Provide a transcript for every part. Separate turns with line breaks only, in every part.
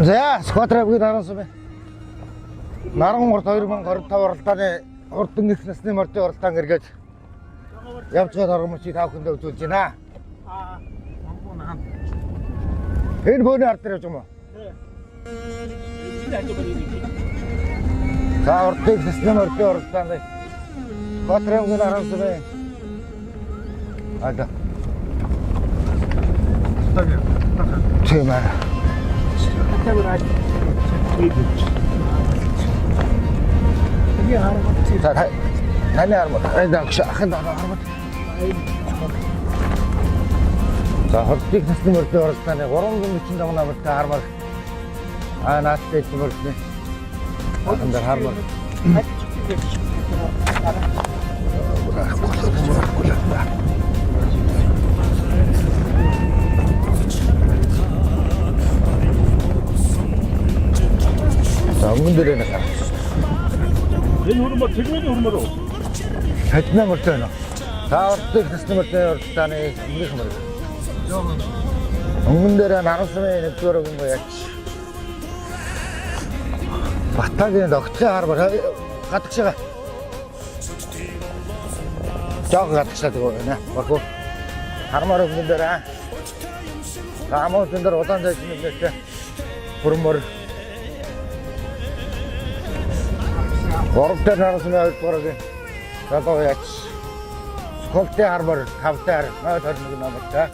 За, сквадрабгийн араас бэ. Наранмурт 2025 оролтооны урдан их насны мордын оролтоон эргээд явж байгаа дарамжийг тав хүндээ үзүүлж байна. Энэ бөөний ард дээр явж байгаа юм уу? За, урдан их насны мордын оролтооны сквадрабгийн араас бэ. Ада. Тийм аа. За таны армад айдагш ахын армад. За хордыг насны мөрдөө оролцооны 345 намтай хармар наадтай мөрдөө ахын хармар. За өнгөн дээрээ нэг хар.
Энэ хурмаар тэгмэний хурмаар уу?
Хатна мөртэй нөө. За ордыг насны мөртэй оролцооны өнгөн хэмэр. Өнгөн дээрээ нарасны нэгдүгээр өнгөн гоёч. Батагийн догтлын хармар гадагш байгаа. Жог гадагшаад байгаа нэ. Багу. Хармар өнгөн дээрээ. Раамын дээр удаан зайч нэгтэй хурмар. Гортой нарасны ойртгорогийн одоо яач сколтэй хармар тавтаар нойд хорног намтай.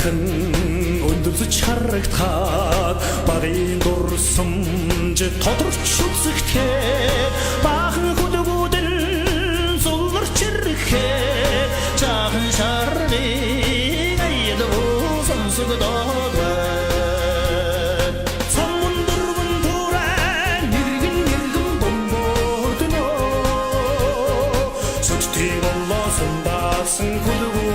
Өндөрж харагдаад багын дурсамж тодорч үзэхтэй баахан хүдгүүдэн зуларч ирэхээ жаахан шарны аяд сонсогдоод байна. Цамун дурган дуран нэргэн бомбордно сүчтэй боллосон баасан хүдгүүд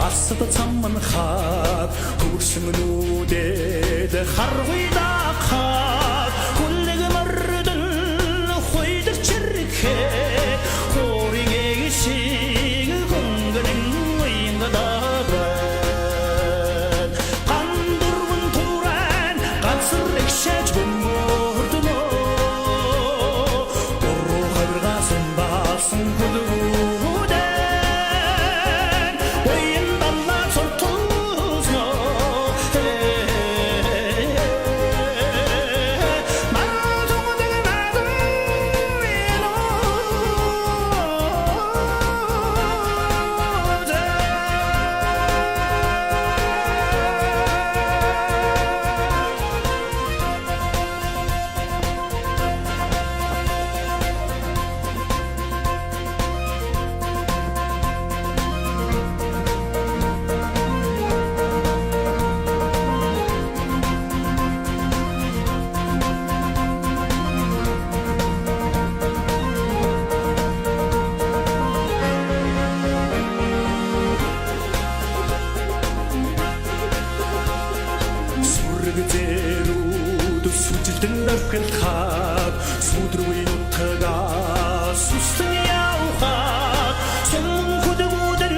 асад цамман хаад хөрсөн нүдэд харвидахад хүлэг мөрдөн хойдч ирэхээ хоринэг шиг гөнгөн уйнгадаад гандурган туран ганцэр ихшэж бомбордно дөрөв харгасан баасан Хад сүдрүүний нутгаа сүстэн явхад сон хүдгүүдэн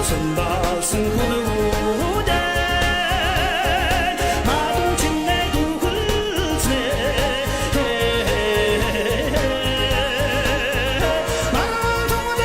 선다승 후대 마동친 내 두글새 마동대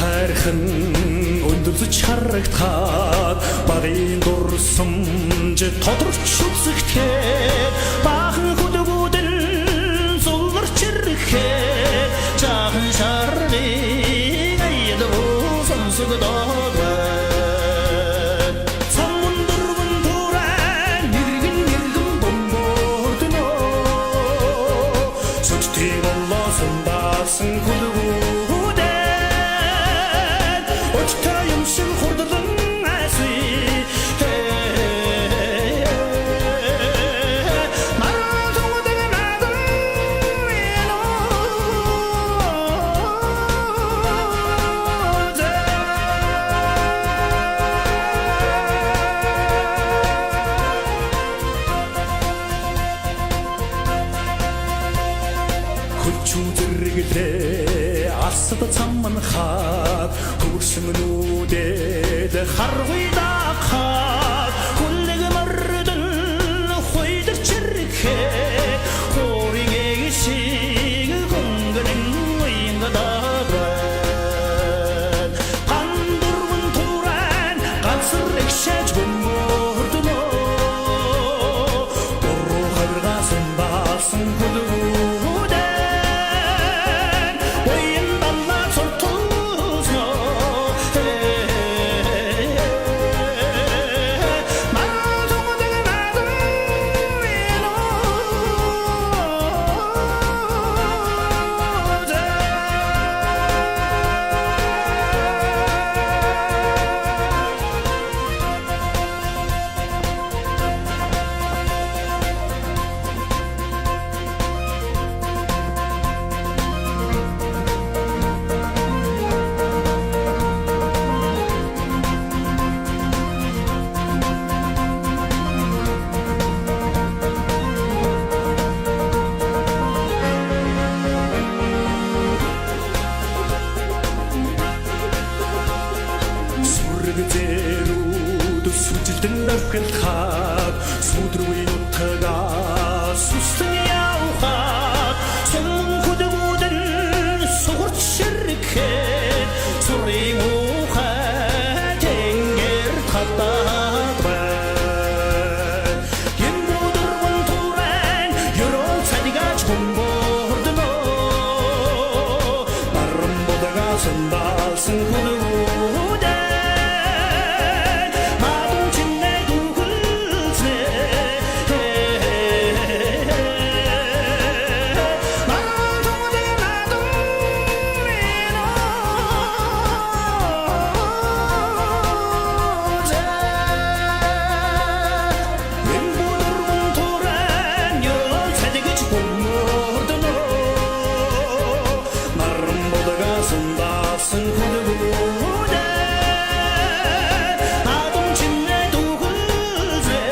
хайрхан өндөрс чарагтаад багын дурсамж тодорч үзэгтэй бахан хөдөгүүдэн зулгарч ирэхээ жаахан шарвиг аядуу сонсогдоод самундрын туран нэргэн бомбордно сүчтэй боллосон баасан хөдөгүүд хүчүүзэргэлээ асад цамман хаад хөрсөн нүдэд харгүй даахад хүлэг мөрдөн хойдорч ирэхээ хөрийн шиг хөнгөн уянгадаад андурван туран ганцэр ихшэж бомбордно бороо хавргасан баасан хүлэг сүжилдэн давхилхаад сүдрүүний утгаа сүстэн явхаад сон хөдөгүүдэн сугурч ширрэхэд сурын ухаа тэнгэр татаад байна янбудурван туран ёрол цадигаач бомбордно барам бодага сандалсан хөдөгүүд сондаалсан хүлгүүдэд адам чинээ дүүхэлзээ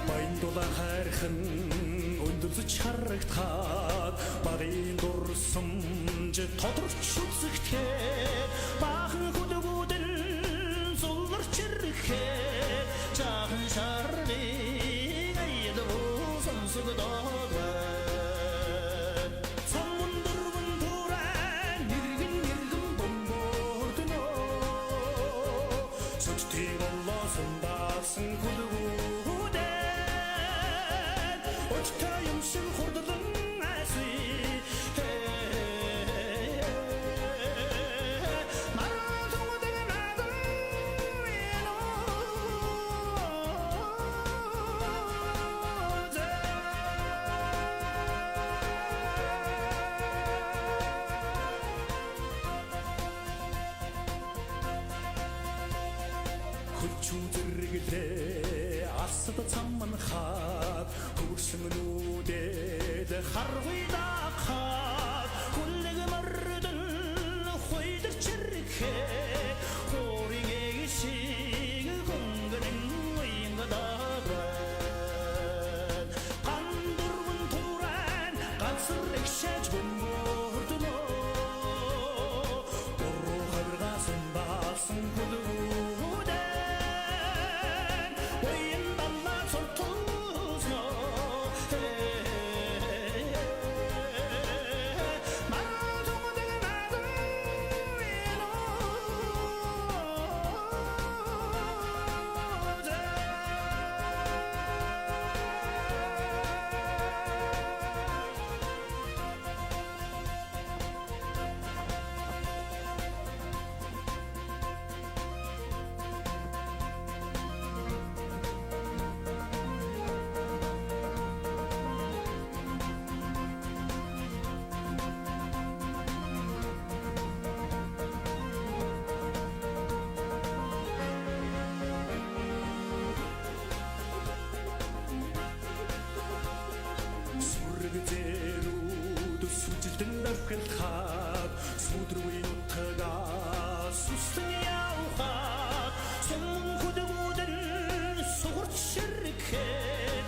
Баяндулаа хайрхан өндөрж харагдахад багын дурсамж тодорч үзэгдэхэд баахан хүлгүүдэн сулгарч ирэхэд жаахан шарвыг аядуу сонсогдоод цамун дөрвөн дураа нэргэн бомбордно сочтыг олоо сондаалсан хүлгүү Tayyumsun hurdalın asi Maratonu degen adım eno Хүчүүзэргэлээ асада цамман хаад хөрсөн нүдэд харгуйдахад хүлэг мөрдөн хойдог чирхээ хоринэг шиг гөнгөн уянгадаад гандургун туран ганцрэг шаж бомбордно бороо харгасан баасан хүлэг Хаад сүдрүүи утгаа сүстэн явхад сон хүдгүүдэн сугурч ширхээ